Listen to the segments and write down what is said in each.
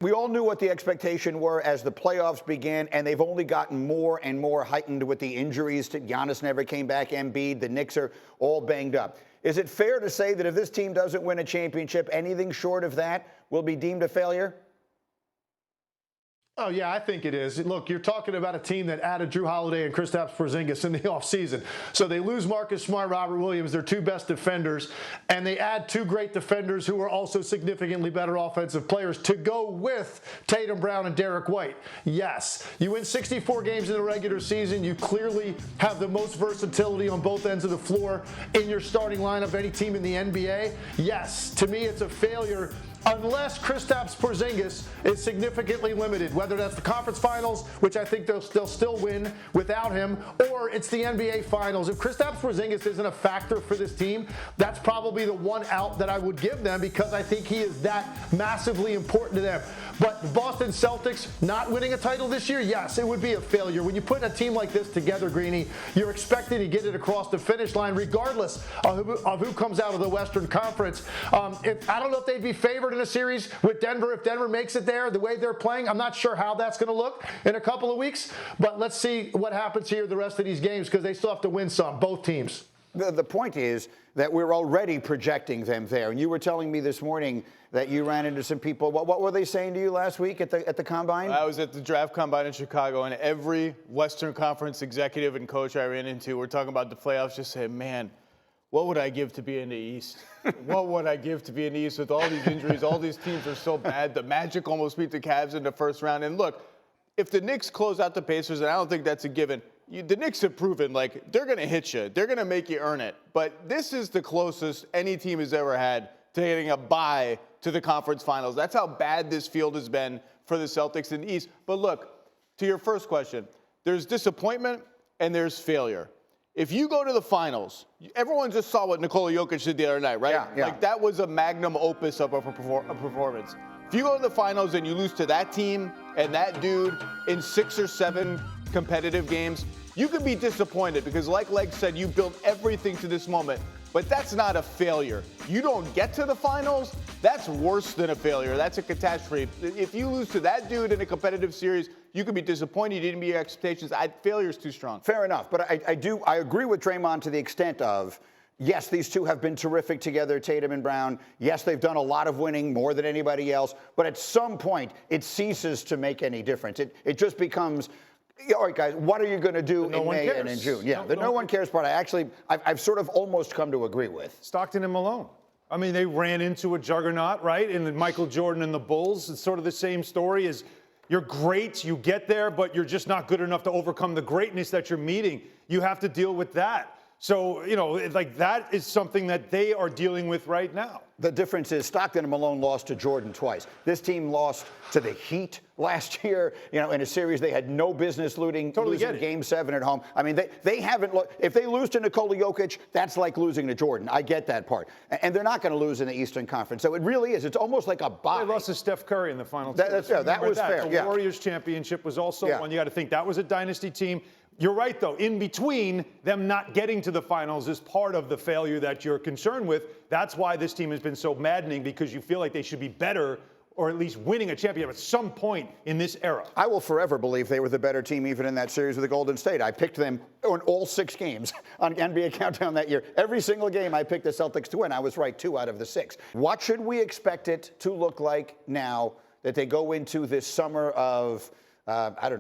We all knew what the expectation were as the playoffs began, and they've only gotten more and more heightened with the injuries. Giannis never came back, Embiid, the Knicks are all banged up. Is it fair to say that if this team doesn't win a championship, anything short of that will be deemed a failure? Oh, yeah, I think it is. Look, you're talking about a team that added Drew Holiday and Kristaps Porzingis in the offseason. So they lose Marcus Smart, Robert Williams, their two best defenders, and they add two great defenders who are also significantly better offensive players to go with Tatum, Brown, and Derek White. Yes, you win 64 games in the regular season. You clearly have the most versatility on both ends of the floor in your starting lineup of any team in the NBA. Yes, to me, it's a failure unless Kristaps Porzingis is significantly limited, whether that's the conference finals, which I think they'll still win without him, or it's the NBA finals. If Kristaps Porzingis isn't a factor for this team, that's probably the one out that I would give them because I think he is that massively important to them. But the Boston Celtics not winning a title this year, yes, it would be a failure. When you put a team like this together, Greeny, you're expecting to get it across the finish line regardless of who comes out of the Western Conference. I don't know if they'd be favored in a series with Denver if Denver makes it there the way they're playing. I'm not sure how that's going to look in a couple of weeks, but let's see what happens here the rest of these games because they still have to win some, both teams. The point is that we're already projecting them there. And you were telling me this morning that you ran into some people. What were they saying to you last week at the Combine? I was at the draft Combine in Chicago, and every Western Conference executive and coach I ran into were talking about the playoffs, just saying, man, what would I give to be in the East? What would I give to be in the East with all these injuries? All these teams are so bad. The Magic almost beat the Cavs in the first round. And look, if the Knicks close out the Pacers, and I don't think that's a given, the Knicks have proven, like, they're going to hit you. They're going to make you earn it. But this is the closest any team has ever had to getting a bye to the conference finals. That's how bad this field has been for the Celtics in the East. But look, to your first question, there's disappointment and there's failure. If you go to the finals, everyone just saw what Nikola Jokic did the other night, right? Yeah. Like, that was a magnum opus of a performance. If you go to the finals and you lose to that team and that dude in 6 or 7 competitive games, you can be disappointed because, like Leg said, you built everything to this moment. But that's not a failure. You don't get to the finals, that's worse than a failure. That's a catastrophe. If you lose to that dude in a competitive series, you can be disappointed. You didn't meet your expectations. Failure is too strong. Fair enough. But I agree with Draymond to the extent of, yes, these two have been terrific together, Tatum and Brown. Yes, they've done a lot of winning, more than anybody else. But at some point, it ceases to make any difference. It just becomes, all right, guys, what are you going to do in May and in June? Yeah, the no one cares part I've sort of almost come to agree with. Stockton and Malone. I mean, they ran into a juggernaut, right? And Michael Jordan and the Bulls. It's sort of the same story as you're great, you get there, but you're just not good enough to overcome the greatness that you're meeting. You have to deal with that. So, like that is something that they are dealing with right now. The difference is Stockton and Malone lost to Jordan twice. This team lost to the Heat last year, in a series they had no business losing Game 7 at home. I mean, they haven't if they lose to Nikola Jokic, that's like losing to Jordan. I get that part. And they're not going to lose in the Eastern Conference. So it really is. It's almost like a bye. They lost to Steph Curry in the final. That was fair. The Warriors championship was also one. You got to think that was a dynasty team. You're right, though. In between, them not getting to the finals is part of the failure that you're concerned with. That's why this team has been so maddening, because you feel like they should be better or at least winning a championship at some point in this era. I will forever believe they were the better team even in that series with the Golden State. I picked them in all 6 games on NBA Countdown that year. Every single game I picked the Celtics to win. I was right 2 out of the 6. What should we expect it to look like now that they go into this summer of, of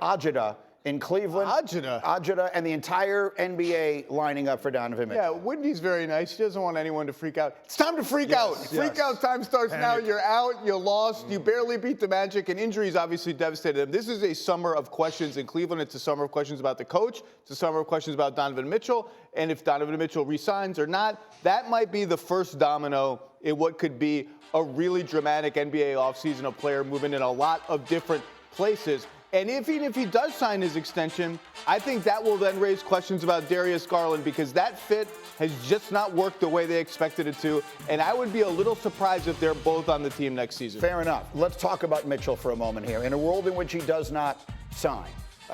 agita in Cleveland? Agita and the entire NBA lining up for Donovan Mitchell. Yeah, Wendy's very nice. She doesn't want anyone to freak out. It's time to freak out. Freak out time starts now. You're out. You lost. You barely beat the Magic, and injuries obviously devastated them. This is a summer of questions in Cleveland. It's a summer of questions about the coach. It's a summer of questions about Donovan Mitchell, and if Donovan Mitchell resigns or not. That might be the first domino in what could be a really dramatic NBA offseason, a player moving in a lot of different places. And even if he does sign his extension, I think that will then raise questions about Darius Garland, because that fit has just not worked the way they expected it to. And I would be a little surprised if they're both on the team next season. Fair enough. Let's talk about Mitchell for a moment here. In a world in which he does not sign,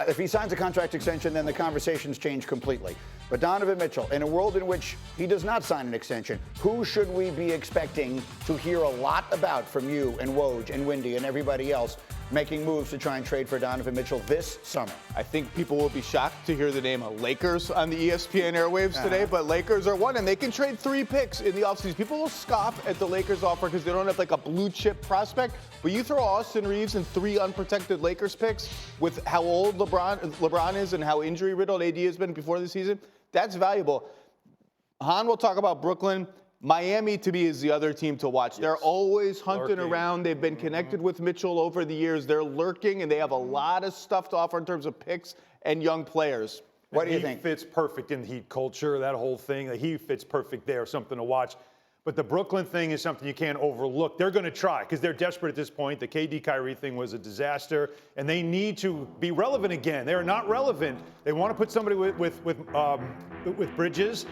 If he signs a contract extension, then the conversations change completely. But Donovan Mitchell, in a world in which he does not sign an extension, who should we be expecting to hear a lot about from you and Woj and Windy and everybody else making moves to try and trade for Donovan Mitchell this summer? I think people will be shocked to hear the name of Lakers on the ESPN airwaves today, but Lakers are one, and they can trade 3 picks in the offseason. People will scoff at the Lakers offer because they don't have like a blue chip prospect, but you throw Austin Reeves and 3 unprotected Lakers picks with how old LeBron is and how injury riddled AD has been before the season, that's valuable. Hahn will talk about Brooklyn. Miami, to me, is the other team to watch. Yes. They're always hunting around. They've been connected with Mitchell over the years. They're lurking, and they have a lot of stuff to offer in terms of picks and young players. What do you think? He fits perfect in the Heat culture, that whole thing. He fits perfect there, something to watch. But the Brooklyn thing is something you can't overlook. They're going to try because they're desperate at this point. The KD Kyrie thing was a disaster, and they need to be relevant again. They are not relevant. They want to put somebody with Bridges,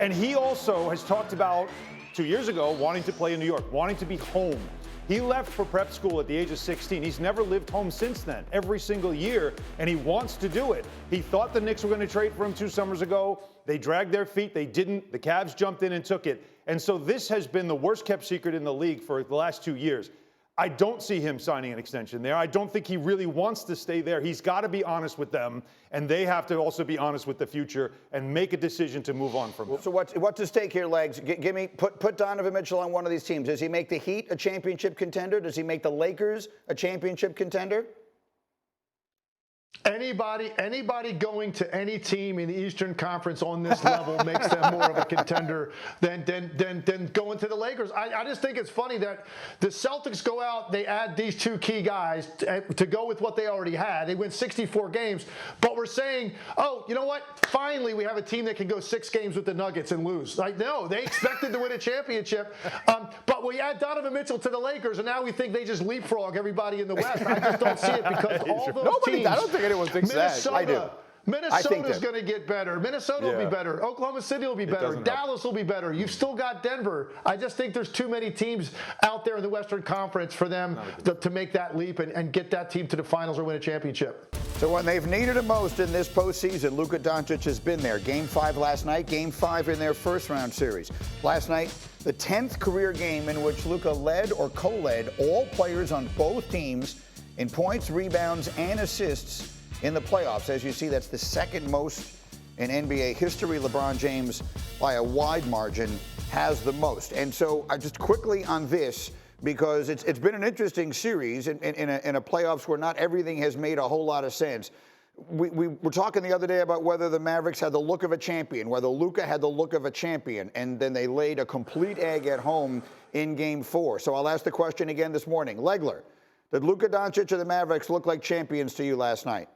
and he also has talked about 2 years ago wanting to play in New York, wanting to be home. He left for prep school at the age of 16. He's never lived home since then, every single year, and he wants to do it. He thought the Knicks were going to trade for him 2 summers ago. They dragged their feet. They didn't. The Cavs jumped in and took it. And so this has been the worst kept secret in the league for the last 2 years. I don't see him signing an extension there. I don't think he really wants to stay there. He's got to be honest with them, and they have to also be honest with the future and make a decision to move on from him. So what's at stake here, Legs? Give me put Donovan Mitchell on one of these teams. Does he make the Heat a championship contender? Does he make the Lakers a championship contender? Anybody going to any team in the Eastern Conference on this level makes them more of a contender than going to the Lakers. I just think it's funny that the Celtics go out, they add these 2 key guys to go with what they already had. They win 64 games, but we're saying, oh, you know what? Finally, we have a team that can go 6 games with the Nuggets and lose. Like, no, they expected to win a championship, but we add Donovan Mitchell to the Lakers, and now we think they just leapfrog everybody in the West. I just don't see it because all those teams. I don't think anyone thinks that. I do. Minnesota's going to get better. Minnesota will be better. Oklahoma City will be better. Dallas will be better. You've still got Denver. I just think there's too many teams out there in the Western Conference for them to make that leap and get that team to the finals or win a championship. So when they've needed him most in this postseason, Luka Doncic has been there. Game 5 last night, Game 5 in their first-round series. Last night, the 10th career game in which Luka led or co-led all players on both teams in points, rebounds, and assists in the playoffs. As you see, that's the second most in NBA history. LeBron James, by a wide margin, has the most. And so just quickly on this, because it's been an interesting series in a playoffs where not everything has made a whole lot of sense. We were talking the other day about whether the Mavericks had the look of a champion, whether Luka had the look of a champion, and then they laid a complete egg at home in Game 4. So I'll ask the question again this morning. Legler, did Luka Doncic or the Mavericks look like champions to you last night?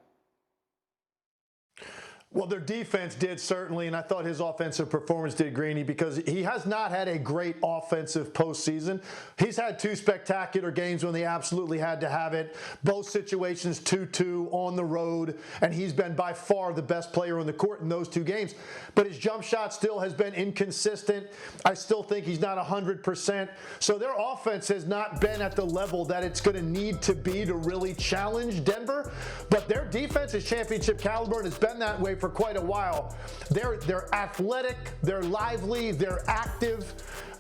Well, their defense did, certainly, and I thought his offensive performance did, Greeny, because he has not had a great offensive postseason. He's had 2 spectacular games when they absolutely had to have it. Both situations 2-2 on the road, and he's been by far the best player on the court in those 2 games. But his jump shot still has been inconsistent. I still think he's not 100%. So their offense has not been at the level that it's going to need to be to really challenge Denver. But their defense is championship caliber, and it's been that way for quite a while. They're athletic, they're lively, they're active,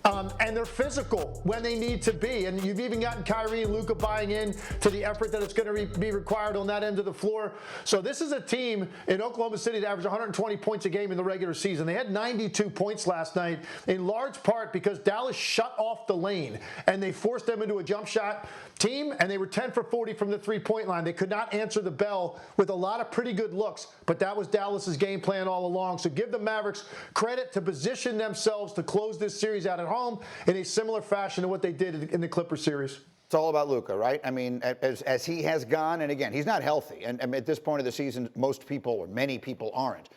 and they're physical when they need to be. And you've even gotten Kyrie and Luka buying in to the effort that it's going to be required on that end of the floor. So this is a team in Oklahoma City that averaged 120 points a game in the regular season. They had 92 points last night, in large part because Dallas shut off the lane and they forced them into a jump shot team, and they were 10 for 40 from the three-point line. They could not answer the bell with a lot of pretty good looks, but that was Dallas's game plan all along. So give the Mavericks credit to position themselves to close this series out at home in a similar fashion to what they did in the Clippers series. It's all about Luka, right? I mean, as he has gone, and again, he's not healthy. And at this point of the season, most people or many people aren't.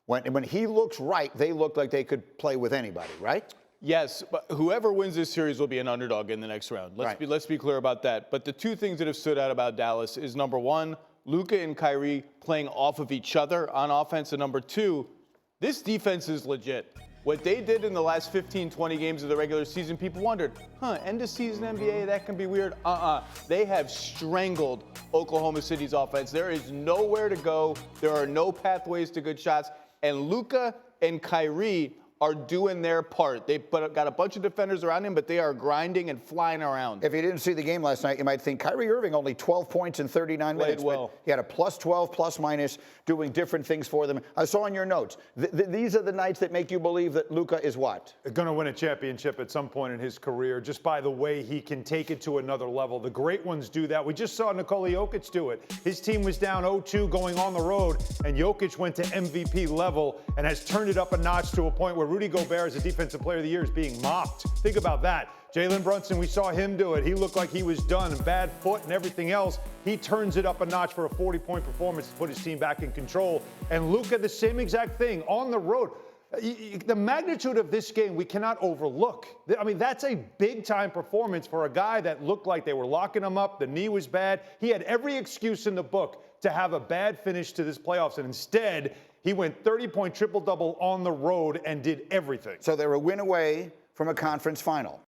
When he looks right, they look like they could play with anybody, right? Yes, but whoever wins this series will be an underdog in the next round. Let's be clear about that. But the 2 things that have stood out about Dallas is, number 1, Luka and Kyrie playing off of each other on offense, and number 2, this defense is legit. What they did in the last 15, 20 games of the regular season, people wondered, end of season NBA, that can be weird. They have strangled Oklahoma City's offense. There is nowhere to go. There are no pathways to good shots. And Luka and Kyrie are doing their part. They've got a bunch of defenders around him, but they are grinding and flying around. If you didn't see the game last night, you might think Kyrie Irving only 12 points in 39 minutes. Well. He had a plus 12, plus minus, doing different things for them. I saw in your notes, these are the nights that make you believe that Luka is what? Going to win a championship at some point in his career, just by the way he can take it to another level. The great ones do that. We just saw Nikola Jokic do it. His team was down 0-2 going on the road, and Jokic went to MVP level and has turned it up a notch to a point where Rudy Gobert as a Defensive Player of the Year is being mocked. Think about that. Jalen Brunson, we saw him do it. He looked like he was done, bad foot and everything else. He turns it up a notch for a 40-point performance to put his team back in control. And Luka, the same exact thing on the road. The magnitude of this game we cannot overlook. I mean, that's a big-time performance for a guy that looked like they were locking him up. The knee was bad. He had every excuse in the book to have a bad finish to this playoffs, and instead, he went 30-point triple-double on the road and did everything. So they're a win away from a conference final.